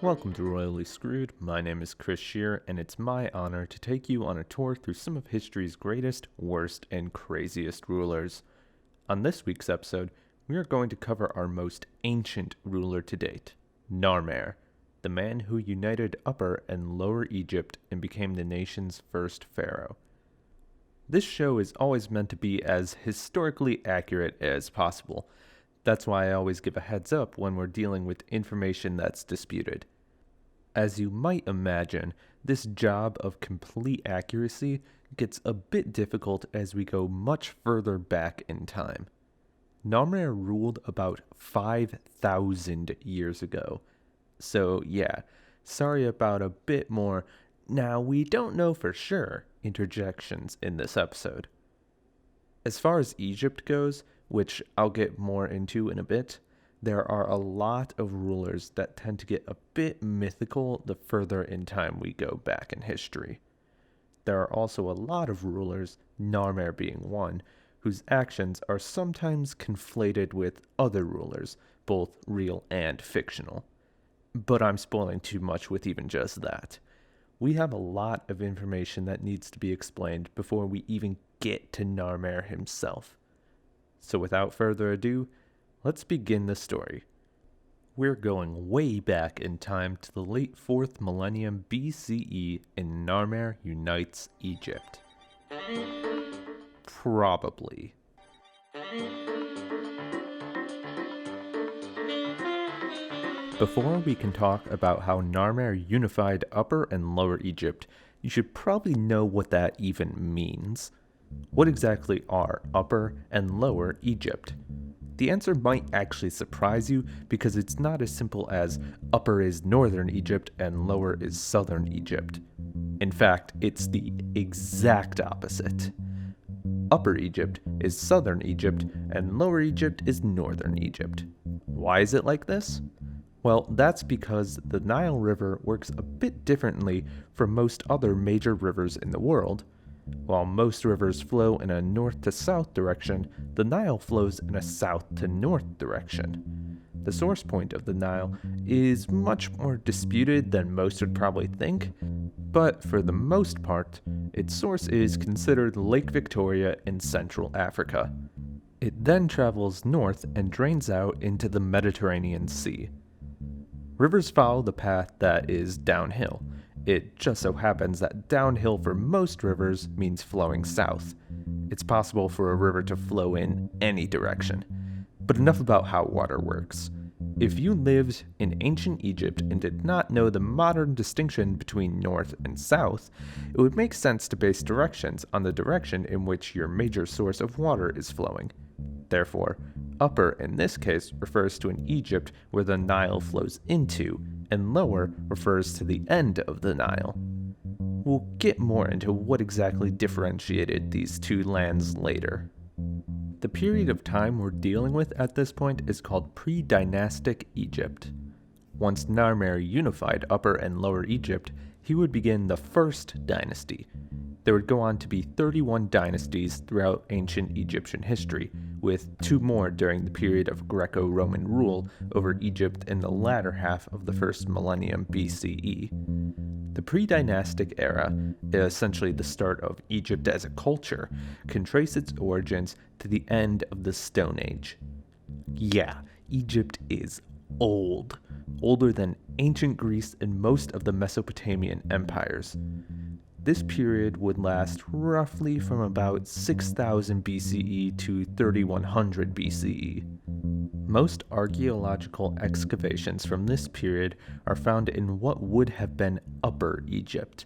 Welcome to Royally Screwed. My name is Chris Shear, and it's my honor to take you on a tour through some of history's greatest, worst, and craziest rulers. On this week's episode, we are going to cover our most ancient ruler to date, Narmer, the man who united Upper and Lower Egypt and became the nation's first pharaoh. This show is always meant to be as historically accurate as possible. That's why I always give a heads up when we're dealing with information that's disputed. As you might imagine, this job of complete accuracy gets a bit difficult as we go much further back in time. Narmer ruled about 5,000 years ago. So yeah, sorry about a bit more "now we don't know for sure" interjections in this episode. As far as Egypt goes, which I'll get more into in a bit, there are a lot of rulers that tend to get a bit mythical the further in time we go back in history. There are also a lot of rulers, Narmer being one, whose actions are sometimes conflated with other rulers, both real and fictional. But I'm spoiling too much with even just that. We have a lot of information that needs to be explained before we even get to Narmer himself. So without further ado, let's begin the story. We're going way back in time to the late 4th millennium BCE, and Narmer unites Egypt. Probably. Before we can talk about how Narmer unified Upper and Lower Egypt, you should probably know what that even means. What exactly are Upper and Lower Egypt? The answer might actually surprise you because it's not as simple as Upper is Northern Egypt and Lower is Southern Egypt. In fact, it's the exact opposite. Upper Egypt is Southern Egypt and Lower Egypt is Northern Egypt. Why is it like this? Well, that's because the Nile River works a bit differently from most other major rivers in the world. While most rivers flow in a north to south direction, the Nile flows in a south to north direction. The source point of the Nile is much more disputed than most would probably think, but for the most part, its source is considered Lake Victoria in Central Africa. It then travels north and drains out into the Mediterranean Sea. Rivers follow the path that is downhill. It just so happens that downhill for most rivers means flowing south. It's possible for a river to flow in any direction. But enough about how water works. If you lived in ancient Egypt and did not know the modern distinction between north and south, it would make sense to base directions on the direction in which your major source of water is flowing. Therefore, Upper in this case refers to an Egypt where the Nile flows into, and Lower refers to the end of the Nile. We'll get more into what exactly differentiated these two lands later. The period of time we're dealing with at this point is called pre-dynastic Egypt. Once Narmer unified Upper and Lower Egypt, he would begin the first dynasty. There would go on to be 31 dynasties throughout ancient Egyptian history, with 2 more during the period of Greco-Roman rule over Egypt in the latter half of the 1st millennium BCE. The pre-dynastic era, essentially the start of Egypt as a culture, can trace its origins to the end of the Stone Age. Yeah, Egypt is old, older than ancient Greece and most of the Mesopotamian empires. This period would last roughly from about 6000 BCE to 3100 BCE. Most archaeological excavations from this period are found in what would have been Upper Egypt.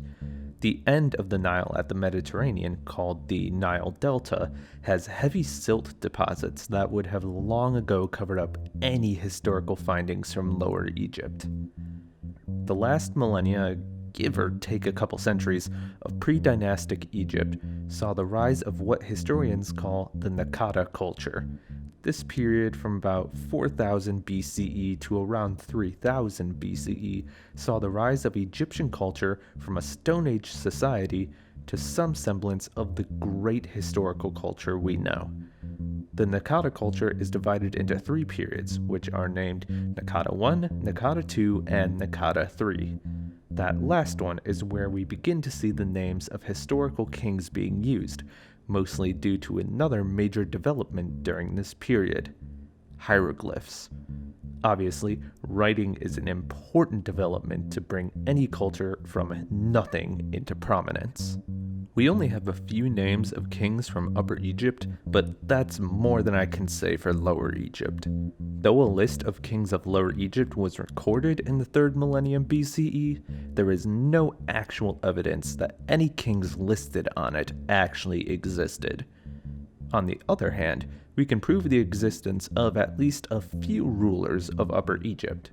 The end of the Nile at the Mediterranean, called the Nile Delta, has heavy silt deposits that would have long ago covered up any historical findings from Lower Egypt. The last millennia, give or take a couple centuries, of pre-dynastic Egypt saw the rise of what historians call the Naqada culture. This period from about 4000 BCE to around 3000 BCE saw the rise of Egyptian culture from a Stone Age society to some semblance of the great historical culture we know. The Nakata culture is divided into 3 periods, which are named Nakata 1, Nakata 2, and Nakata 3. That last one is where we begin to see the names of historical kings being used, mostly due to another major development during this period: hieroglyphs. Obviously, writing is an important development to bring any culture from nothing into prominence. We only have a few names of kings from Upper Egypt, but that's more than I can say for Lower Egypt. Though a list of kings of Lower Egypt was recorded in the 3rd millennium BCE, there is no actual evidence that any kings listed on it actually existed. On the other hand, we can prove the existence of at least a few rulers of Upper Egypt.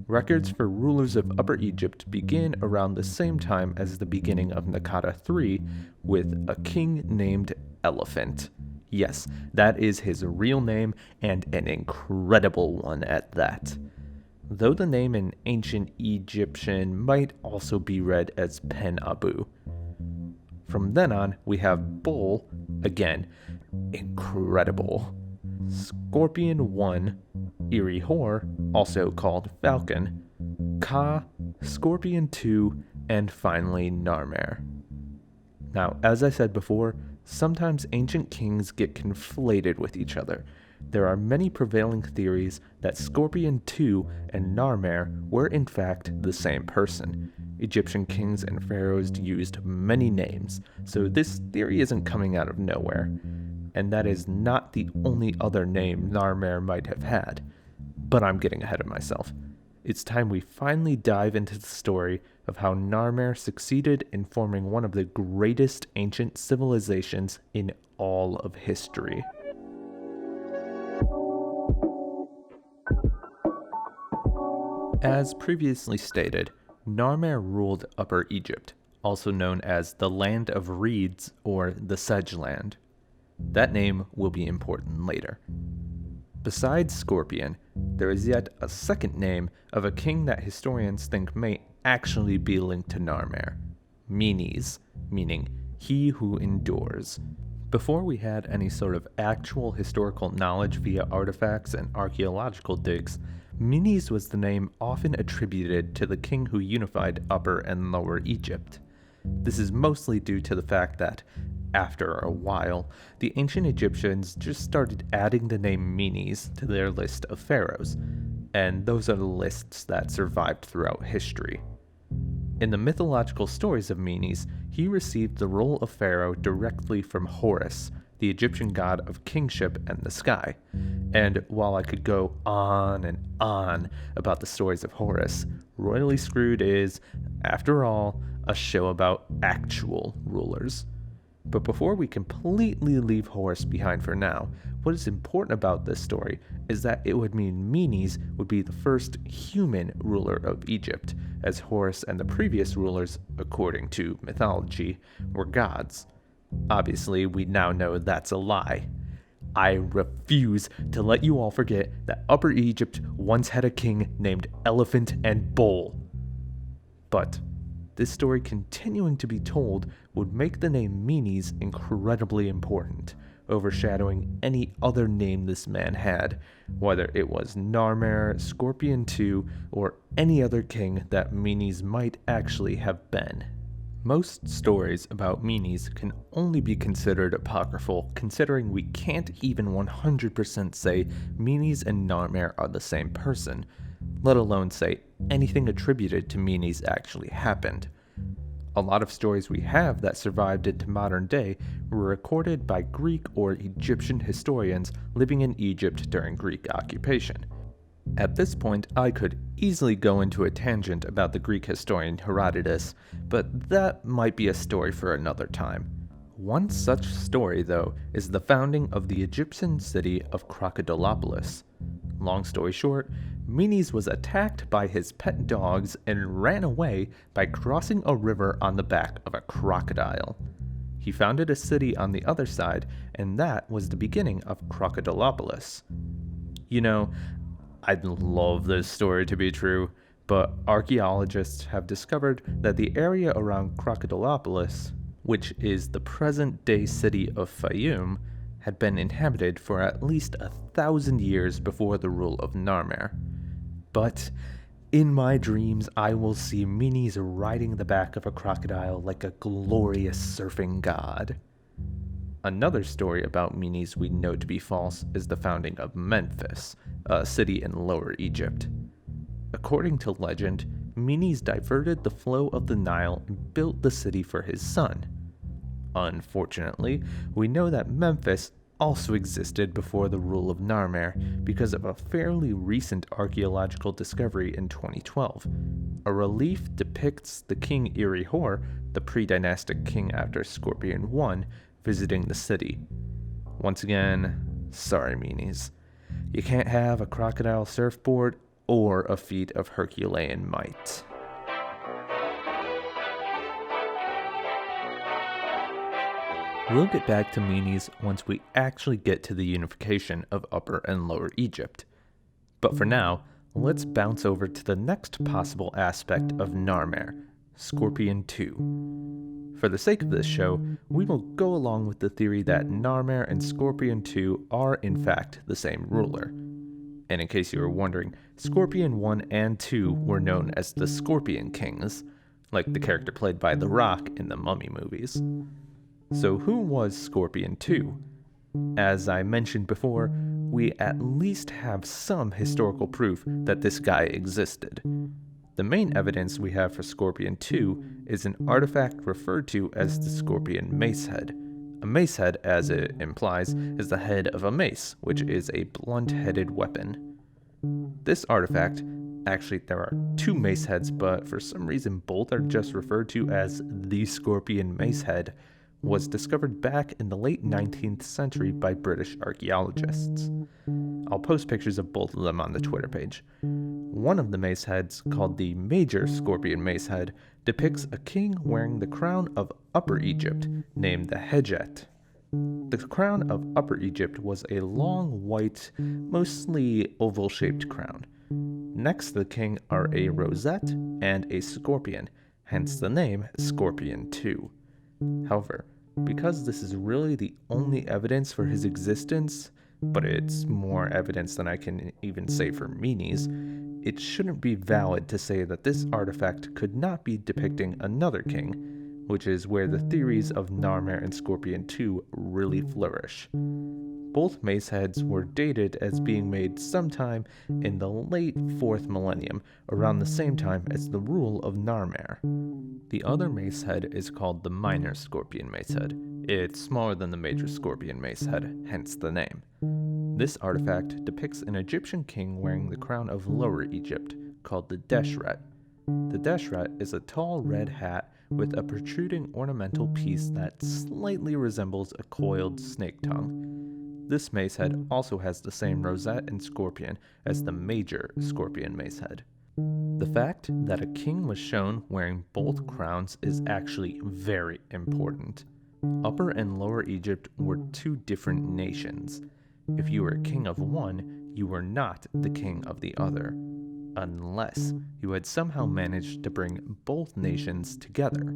Records for rulers of Upper Egypt begin around the same time as the beginning of Nakata 3, with a king named Elephant. Yes, that is his real name, and an incredible one at that. Though the name in ancient Egyptian might also be read as Pen-Abu. From then on, we have Bull, again, incredible. Scorpion 1, Iri-Hor, also called Falcon, Ka, Scorpion 2, and finally Narmer. Now, as I said before, sometimes ancient kings get conflated with each other. There are many prevailing theories that Scorpion 2 and Narmer were in fact the same person. Egyptian kings and pharaohs used many names, so this theory isn't coming out of nowhere. And that is not the only other name Narmer might have had. But I'm getting ahead of myself. It's time we finally dive into the story of how Narmer succeeded in forming one of the greatest ancient civilizations in all of history. As previously stated, Narmer ruled Upper Egypt, also known as the Land of Reeds or the Sedge Land. That name will be important later. Besides Scorpion, there is yet a second name of a king that historians think may actually be linked to Narmer: Menes, meaning he who endures. Before we had any sort of actual historical knowledge via artifacts and archaeological digs, Menes was the name often attributed to the king who unified Upper and Lower Egypt. This is mostly due to the fact that, after a while, the ancient Egyptians just started adding the name Menes to their list of pharaohs, and those are the lists that survived throughout history. In the mythological stories of Menes, he received the role of pharaoh directly from Horus, the Egyptian god of kingship and the sky. And while I could go on and on about the stories of Horus, Royally Screwed is, after all, a show about actual rulers. But before we completely leave Horus behind for now, what is important about this story is that it would mean Menes would be the first human ruler of Egypt, as Horus and the previous rulers, according to mythology, were gods. Obviously, we now know that's a lie. I refuse to let you all forget that Upper Egypt once had a king named Elephant and Bull. But this story continuing to be told would make the name Menes incredibly important, overshadowing any other name this man had, whether it was Narmer, Scorpion 2, or any other king that Menes might actually have been. Most stories about Menes can only be considered apocryphal, considering we can't even 100% say Menes and Narmer are the same person, let alone say anything attributed to Menes actually happened. A lot of stories we have that survived into modern day were recorded by Greek or Egyptian historians living in Egypt during Greek occupation. At this point, I could easily go into a tangent about the Greek historian Herodotus, but that might be a story for another time. One such story, though, is the founding of the Egyptian city of Crocodilopolis. Long story short, Menes was attacked by his pet dogs and ran away by crossing a river on the back of a crocodile. He founded a city on the other side, and that was the beginning of Crocodilopolis. You know, I'd love this story to be true, but archaeologists have discovered that the area around Crocodilopolis, which is the present-day city of Fayum, had been inhabited for at least 1,000 years before the rule of Narmer. But in my dreams, I will see Minis riding the back of a crocodile like a glorious surfing god. Another story about Minis we know to be false is the founding of Memphis, a city in Lower Egypt. According to legend, Minis diverted the flow of the Nile and built the city for his son. Unfortunately, we know that Memphis also existed before the rule of Narmer because of a fairly recent archaeological discovery in 2012. A relief depicts the king Irihor, the pre-dynastic king after Scorpion I, visiting the city. Once again, sorry Minis. You can't have a crocodile surfboard or a feat of Herculean might. We'll get back to Minis once we actually get to the unification of Upper and Lower Egypt. But for now, let's bounce over to the next possible aspect of Narmer, Scorpion II. For the sake of this show, we will go along with the theory that Narmer and Scorpion II are in fact the same ruler. And in case you were wondering, Scorpion 1 and 2 were known as the Scorpion Kings, like the character played by The Rock in the Mummy movies. So who was Scorpion 2? As I mentioned before, we at least have some historical proof that this guy existed. The main evidence we have for Scorpion 2 is an artifact referred to as the Scorpion Mace Head. A mace head, as it implies, is the head of a mace, which is a blunt-headed weapon. This artifact, actually there are two mace heads, but for some reason both are just referred to as the Scorpion Mace Head, was discovered back in the late 19th century by British archaeologists. I'll post pictures of both of them on the Twitter page. One of the mace heads, called the Major Scorpion Mace Head, depicts a king wearing the crown of Upper Egypt, named the Hedjet. The crown of Upper Egypt was a long, white, mostly oval-shaped crown. Next to the king are a rosette and a scorpion, hence the name Scorpion II. However, because this is really the only evidence for his existence, but it's more evidence than I can even say for Minis, it shouldn't be valid to say that this artifact could not be depicting another king, which is where the theories of Narmer and Scorpion II really flourish. Both mace heads were dated as being made sometime in the late 4th millennium, around the same time as the rule of Narmer. The other mace head is called the Minor Scorpion Mace Head. It's smaller than the Major Scorpion Mace Head, hence the name. This artifact depicts an Egyptian king wearing the crown of Lower Egypt, called the Deshret. The Deshret is a tall red hat with a protruding ornamental piece that slightly resembles a coiled snake tongue. This mace head also has the same rosette and scorpion as the Major Scorpion Mace Head. The fact that a king was shown wearing both crowns is actually very important. Upper and Lower Egypt were two different nations. If you were king of one, you were not the king of the other, unless you had somehow managed to bring both nations together.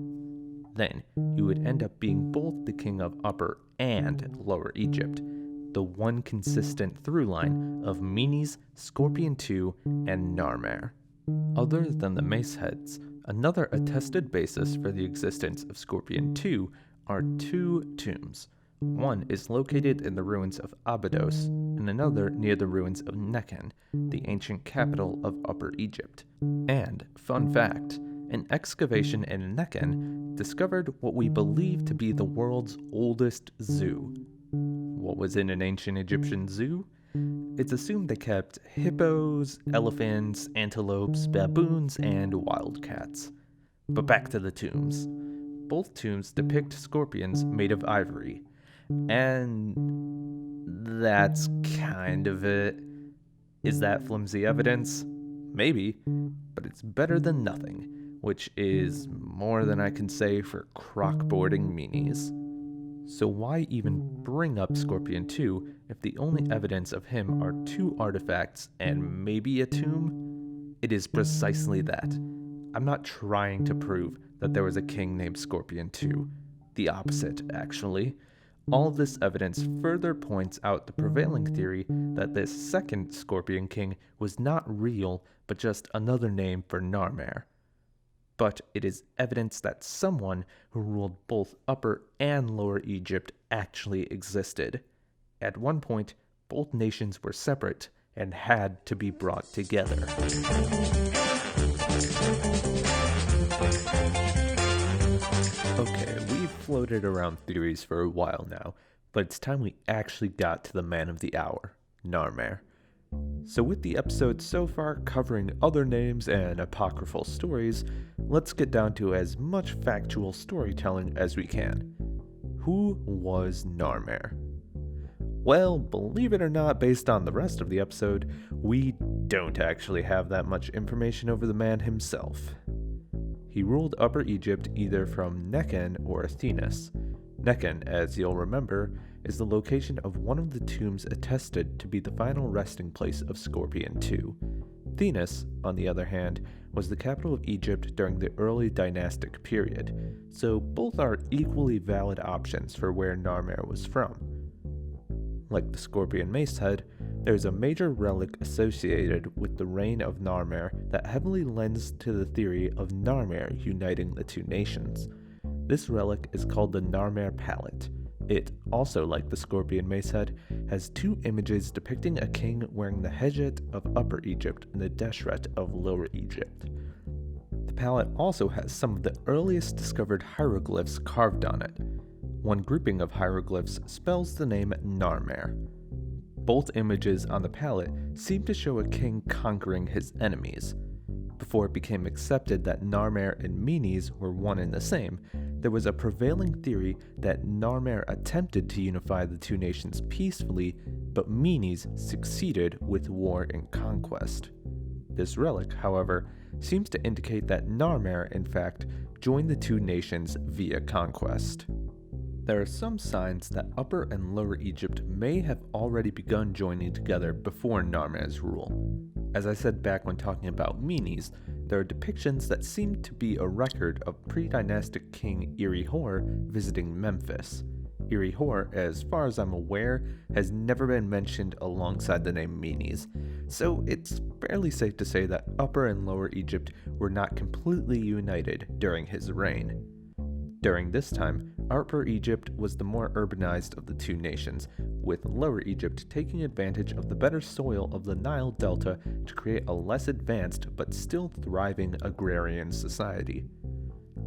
Then you would end up being both the king of Upper and Lower Egypt, the one consistent through line of Minis, Scorpion II, and Narmer. Other than the mace heads, another attested basis for the existence of Scorpion II are two tombs. One is located in the ruins of Abydos, and another near the ruins of Nekhen, the ancient capital of Upper Egypt. And, fun fact, an excavation in Nekhen discovered what we believe to be the world's oldest zoo. What was in an ancient Egyptian zoo? It's assumed they kept hippos, elephants, antelopes, baboons, and wildcats. But back to the tombs. Both tombs depict scorpions made of ivory. And that's kind of it. Is that flimsy evidence? Maybe, but it's better than nothing, which is more than I can say for crockboarding Minis. So why even bring up Scorpion II if the only evidence of him are two artifacts and maybe a tomb? It is precisely that. I'm not trying to prove that there was a king named Scorpion II. The opposite, actually. All of this evidence further points out the prevailing theory that this second Scorpion King was not real, but just another name for Narmer. But it is evidence that someone who ruled both Upper and Lower Egypt actually existed. At one point, both nations were separate and had to be brought together. Okay, we've floated around theories for a while now, but it's time we actually got to the man of the hour, Narmer. So with the episode so far covering other names and apocryphal stories, let's get down to as much factual storytelling as we can. Who was Narmer? Well, believe it or not, based on the rest of the episode, we don't actually have that much information over the man himself. He ruled Upper Egypt either from Nekhen or Athenas. Nekhen, as you'll remember, is the location of one of the tombs attested to be the final resting place of Scorpion II. Athenas, on the other hand, was the capital of Egypt during the early dynastic period, so both are equally valid options for where Narmer was from. Like the Scorpion Mace head, there is a major relic associated with the reign of Narmer that heavily lends to the theory of Narmer uniting the two nations. This relic is called the Narmer Palette. It, also like the Scorpion Mace head, has two images depicting a king wearing the Hedjet of Upper Egypt and the Deshret of Lower Egypt. The palette also has some of the earliest discovered hieroglyphs carved on it. One grouping of hieroglyphs spells the name Narmer. Both images on the palette seem to show a king conquering his enemies. Before it became accepted that Narmer and Menes were one and the same, there was a prevailing theory that Narmer attempted to unify the two nations peacefully, but Menes succeeded with war and conquest. This relic, however, seems to indicate that Narmer, in fact, joined the two nations via conquest. There are some signs that Upper and Lower Egypt may have already begun joining together before Narmer's rule. As I said back when talking about Menes, there are depictions that seem to be a record of pre-dynastic king Eri-Hor visiting Memphis. Eri-Hor, as far as I'm aware, has never been mentioned alongside the name Menes, so it's fairly safe to say that Upper and Lower Egypt were not completely united during his reign. During this time, Upper Egypt was the more urbanized of the two nations, with Lower Egypt taking advantage of the better soil of the Nile Delta to create a less advanced but still thriving agrarian society.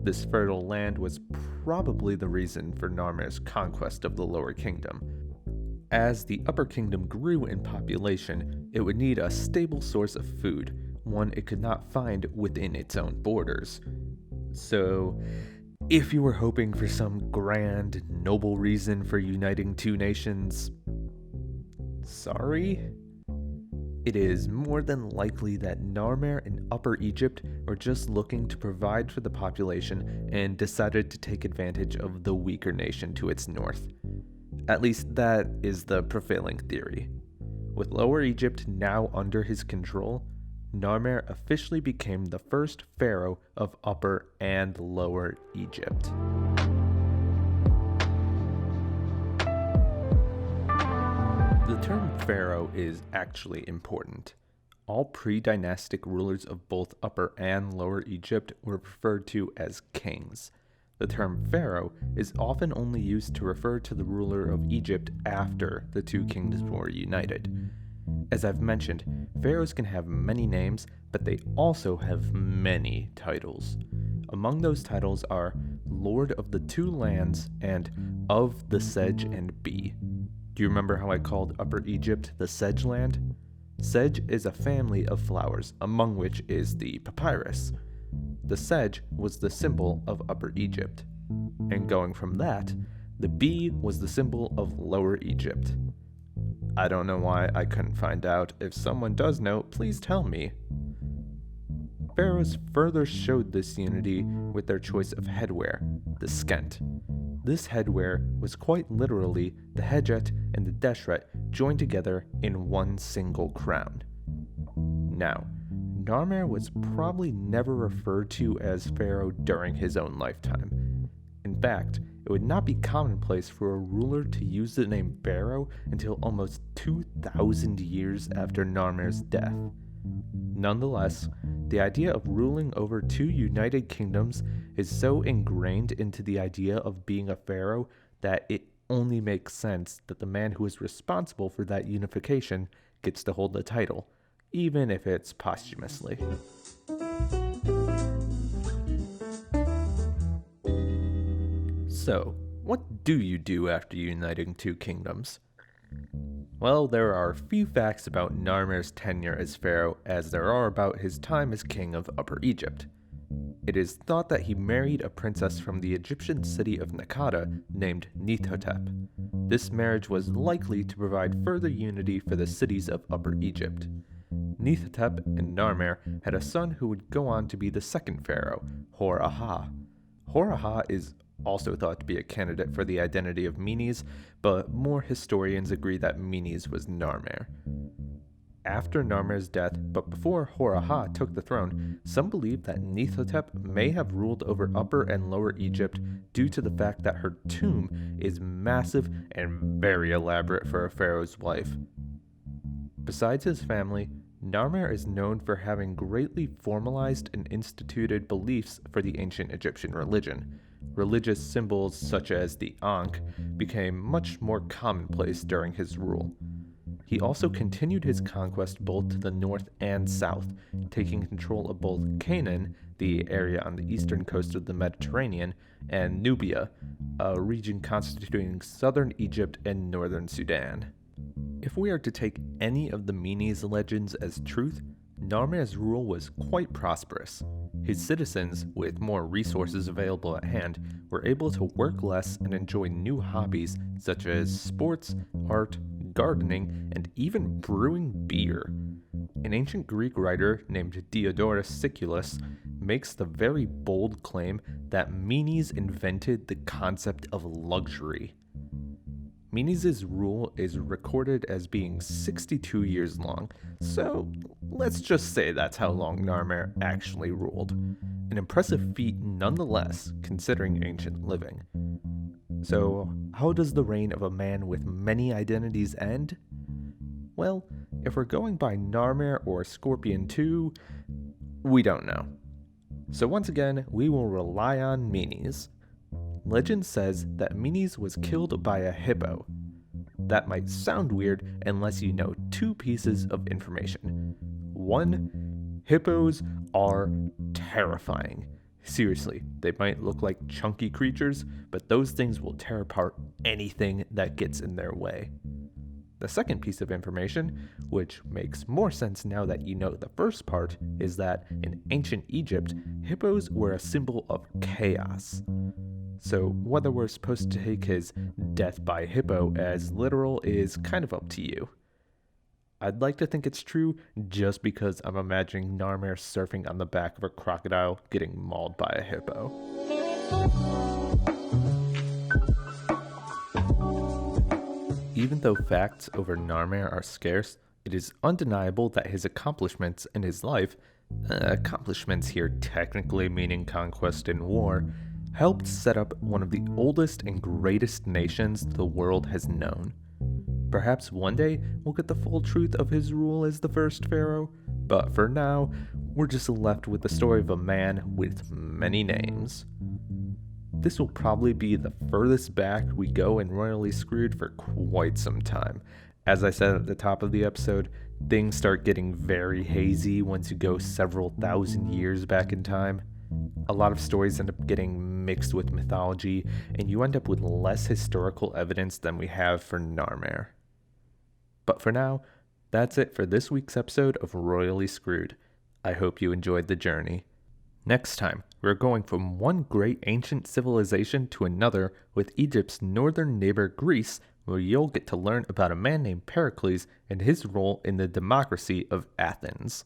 This fertile land was probably the reason for Narmer's conquest of the Lower Kingdom. As the Upper Kingdom grew in population, it would need a stable source of food, one it could not find within its own borders. So, if you were hoping for some grand, noble reason for uniting two nations, sorry. It is more than likely that Narmer and Upper Egypt were just looking to provide for the population and decided to take advantage of the weaker nation to its north. At least that is the prevailing theory. With Lower Egypt now under his control, Narmer officially became the first pharaoh of Upper and Lower Egypt. The term pharaoh is actually important. All pre-dynastic rulers of both Upper and Lower Egypt were referred to as kings. The term pharaoh is often only used to refer to the ruler of Egypt after the two kingdoms were united. As I've mentioned, pharaohs can have many names, but they also have many titles. Among those titles are Lord of the Two Lands and of the Sedge and Bee. Do you remember how I called Upper Egypt the Sedge Land? Sedge is a family of flowers, among which is the papyrus. The sedge was the symbol of Upper Egypt. And going from that, the bee was the symbol of Lower Egypt. I don't know why I couldn't find out. If someone does know, please tell me. Pharaohs further showed this unity with their choice of headwear, the skent. This headwear was quite literally the Hedjet and the Deshret joined together in one single crown. Now, Narmer was probably never referred to as pharaoh during his own lifetime. In fact, it would not be commonplace for a ruler to use the name pharaoh until almost 2,000 years after Narmer's death. Nonetheless, the idea of ruling over two united kingdoms is so ingrained into the idea of being a pharaoh that it only makes sense that the man who is responsible for that unification gets to hold the title, even if it's posthumously. So, what do you do after uniting two kingdoms? Well, there are few facts about Narmer's tenure as pharaoh as there are about his time as king of Upper Egypt. It is thought that he married a princess from the Egyptian city of Nakada named Nithotep. This marriage was likely to provide further unity for the cities of Upper Egypt. Nithotep and Narmer had a son who would go on to be the second pharaoh, Hor-Aha. Hor-Aha is also thought to be a candidate for the identity of Menes, but more historians agree that Menes was Narmer. After Narmer's death, but before Hor-Aha took the throne, some believe that Nithotep may have ruled over Upper and Lower Egypt due to the fact that her tomb is massive and very elaborate for a pharaoh's wife. Besides his family, Narmer is known for having greatly formalized and instituted beliefs for the ancient Egyptian religion. Religious symbols such as the Ankh became much more commonplace during his rule. He also continued his conquest both to the north and south, taking control of both Canaan, the area on the eastern coast of the Mediterranean, and Nubia, a region constituting southern Egypt and northern Sudan. If we are to take any of the Menes legends as truth, Narmer's rule was quite prosperous. His citizens, with more resources available at hand, were able to work less and enjoy new hobbies such as sports, art, gardening, and even brewing beer. An ancient Greek writer named Diodorus Siculus makes the very bold claim that Menes invented the concept of luxury. Menes' rule is recorded as being 62 years long, so let's just say that's how long Narmer actually ruled. An impressive feat nonetheless, considering ancient living. So, how does the reign of a man with many identities end? Well, if we're going by Narmer or Scorpion 2, we don't know. So once again, we will rely on Menes. Legend says that Menes was killed by a hippo. That might sound weird unless you know two pieces of information. One, hippos are terrifying. Seriously, they might look like chunky creatures, but those things will tear apart anything that gets in their way. The second piece of information, which makes more sense now that you know the first part, is that in ancient Egypt, hippos were a symbol of chaos. So whether we're supposed to take his death by hippo as literal is kind of up to you. I'd like to think it's true just because I'm imagining Narmer surfing on the back of a crocodile getting mauled by a hippo. Even though facts over Narmer are scarce, it is undeniable that his accomplishments in his life, accomplishments here technically meaning conquest and war, helped set up one of the oldest and greatest nations the world has known. Perhaps one day we'll get the full truth of his rule as the first pharaoh, but for now, we're just left with the story of a man with many names. This will probably be the furthest back we go in Royally Screwed for quite some time. As I said at the top of the episode, things start getting very hazy once you go several thousand years back in time. A lot of stories end up getting mixed with mythology, and you end up with less historical evidence than we have for Narmer. But for now, that's it for this week's episode of Royally Screwed. I hope you enjoyed the journey. Next time, we're going from one great ancient civilization to another with Egypt's northern neighbor Greece, where you'll get to learn about a man named Pericles and his role in the democracy of Athens.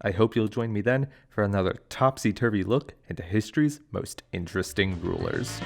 I hope you'll join me then for another topsy-turvy look into history's most interesting rulers.